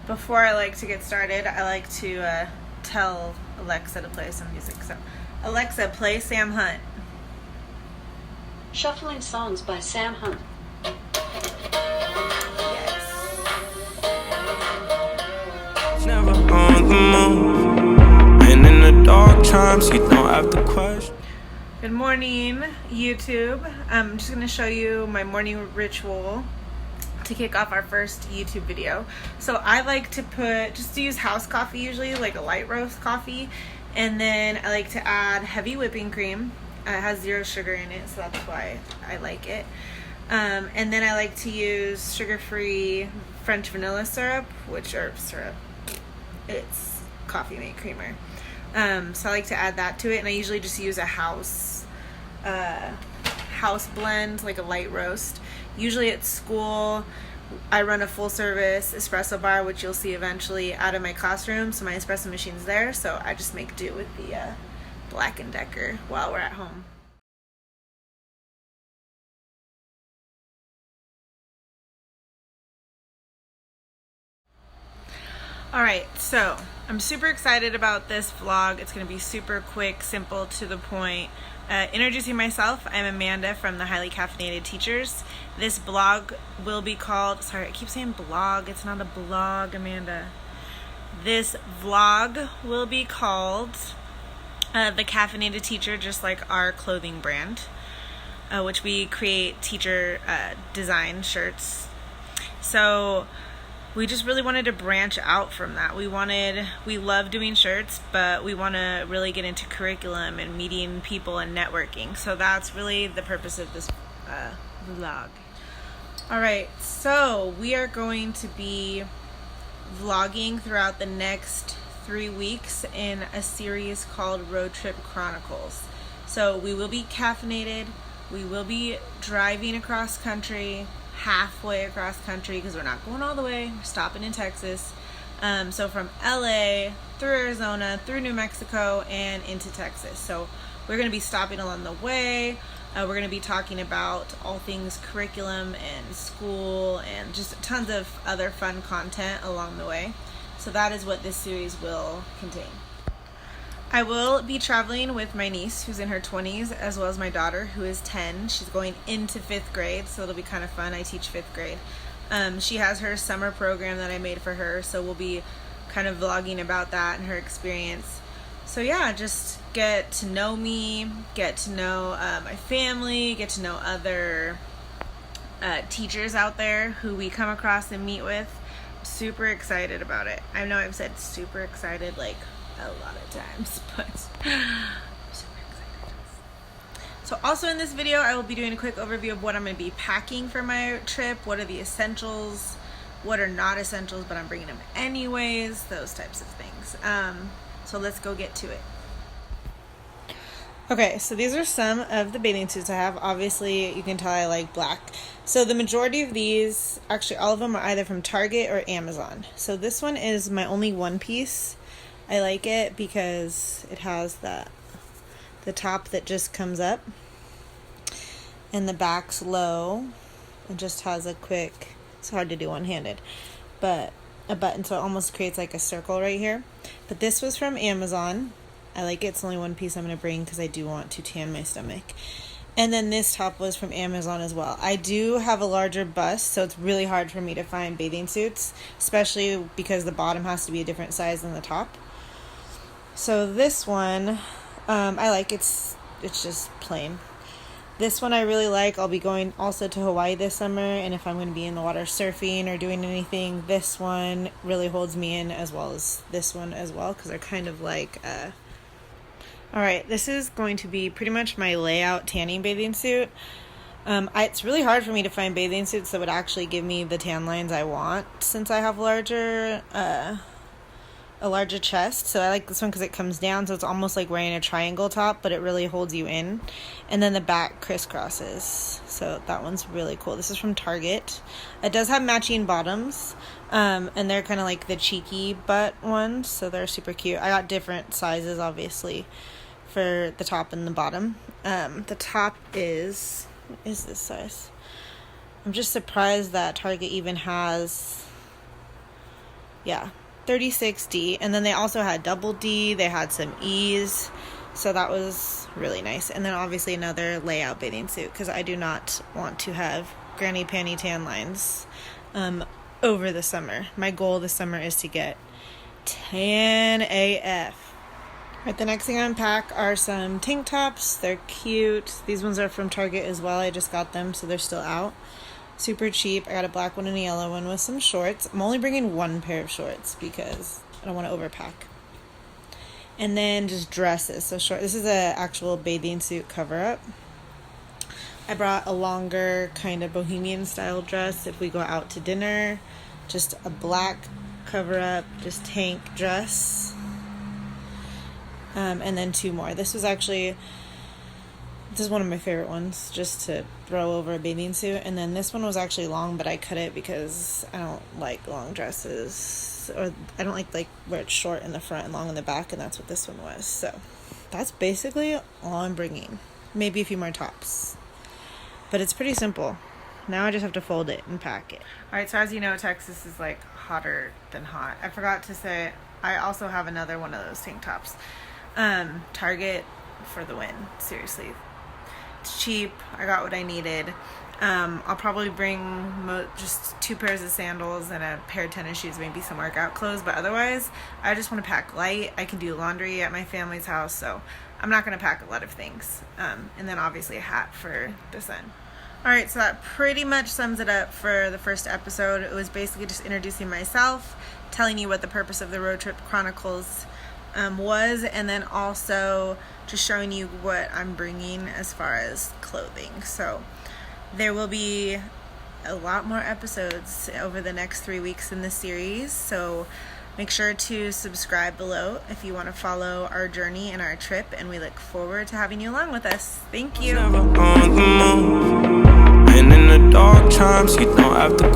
Before I like to get started, I like to tell Alexa to play some music. So, Alexa, play Sam Hunt. Shuffling songs by Sam Hunt. Yes. Never on the move, and in the dark times you don't have to question. Good morning, YouTube. I'm just going to show you my morning ritual to kick off our first YouTube video. So I like to just use house coffee usually, like a light roast coffee, and then I like to add heavy whipping cream. It has 0 sugar in it, so that's why I like it. And then I like to use sugar-free French vanilla syrup, it's coffee mate creamer. So I like to add that to it, and I usually just use a house blend, like a light roast. Usually at school, I run a full service espresso bar, which you'll see eventually out of my classroom. So my espresso machine's there, so I just make do with the Black & Decker while we're at home. Alright, so I'm super excited about this vlog. It's going to be super quick, simple, to the point. Introducing myself, I'm Amanda from the Highly Caffeinated Teachers. This blog will be called, sorry, I keep saying blog, it's not a blog, Amanda. This vlog will be called The Caffeinated Teacher, just like our clothing brand, which we create teacher design shirts. So we just really wanted to branch out from that. We love doing shirts, but we want to really get into curriculum and meeting people and networking. So that's really the purpose of this vlog. All right, so we are going to be vlogging throughout the next 3 weeks in a series called Road Trip Chronicles. So we will be caffeinated. We will be driving across country, halfway across country, because we're not going all the way. We're stopping in Texas. So from LA through Arizona, through New Mexico, and into Texas. So we're going to be stopping along the way. We're going to be talking about all things curriculum and school and just tons of other fun content along the way. So that is what this series will contain. I will be traveling with my niece, who's in her 20s, as well as my daughter, who is 10. She's going into 5th grade, so it'll be kind of fun. I teach 5th grade. She has her summer program that I made for her, so we'll be kind of vlogging about that and her experience. So yeah, just get to know me, get to know my family, get to know other teachers out there who we come across and meet with. I'm super excited about it. I know I've said super excited like a lot of times, but I'm super excited. So also in this video, I will be doing a quick overview of what I'm going to be packing for my trip, what are the essentials, what are not essentials, but I'm bringing them anyways, those types of things. So let's go get to it. Okay, so these are some of the bathing suits I have. Obviously, you can tell I like black. So the majority of these, actually all of them, are either from Target or Amazon. So this one is my only one piece. I like it because it has the top that just comes up and the back's low. It just has a quick, it's hard to do one-handed, but a button, so it almost creates like a circle right here. But this was from Amazon. I like it. It's only one piece I'm going to bring because I do want to tan my stomach. And then this top was from Amazon as well. I do have a larger bust, so it's really hard for me to find bathing suits, especially because the bottom has to be a different size than the top. So this one, I like. It's just plain. This one I really like. I'll be going also to Hawaii this summer, and if I'm going to be in the water surfing or doing anything, this one really holds me in, as well as this one as well, because they're kind of like Alright, this is going to be pretty much my layout tanning bathing suit. It's really hard for me to find bathing suits that would actually give me the tan lines I want, since I have a larger chest. So I like this one because it comes down, so it's almost like wearing a triangle top, but it really holds you in. And then the back crisscrosses, so that one's really cool. This is from Target. It does have matching bottoms, and they're kind of like the cheeky butt ones, so they're super cute. I got different sizes, obviously, for the top and the bottom. The top is this size? I'm just surprised that Target even has yeah, 36D. And then they also had double D. They had some E's. So that was really nice. And then obviously another layout bathing suit because I do not want to have granny panty tan lines over the summer. My goal this summer is to get tan AF. Right, the next thing I unpack are some tank tops. They're cute. These ones are from Target as well. I just got them, so they're still out. Super cheap. I got a black one and a yellow one with some shorts. I'm only bringing one pair of shorts because I don't want to overpack. And then just dresses. So short. This is an actual bathing suit cover-up. I brought a longer kind of bohemian style dress if we go out to dinner. Just a black cover-up, just tank dress. And then two more. This is one of my favorite ones, just to throw over a bathing suit. And then this one was actually long, but I cut it because I don't like long dresses. Or I don't like where it's short in the front and long in the back, and that's what this one was. So that's basically all I'm bringing. Maybe a few more tops. But it's pretty simple. Now I just have to fold it and pack it. Alright, so as you know, Texas is like hotter than hot. I forgot to say, I also have another one of those tank tops. Target for the win. Seriously. It's cheap. I got what I needed. I'll probably bring just 2 pairs of sandals and a pair of tennis shoes, maybe some workout clothes, but otherwise I just want to pack light. I can do laundry at my family's house, so I'm not going to pack a lot of things. And then obviously a hat for the sun. Alright, so that pretty much sums it up for the first episode. It was basically just introducing myself, telling you what the purpose of the Road Trip Chronicles was, and then also just showing you what I'm bringing as far as clothing. So there will be a lot more episodes over the next 3 weeks in this series, so make sure to subscribe below if you want to follow our journey and our trip, and we look forward to having you along with us. Thank you. Never on the move. And in the dark times, you don't have to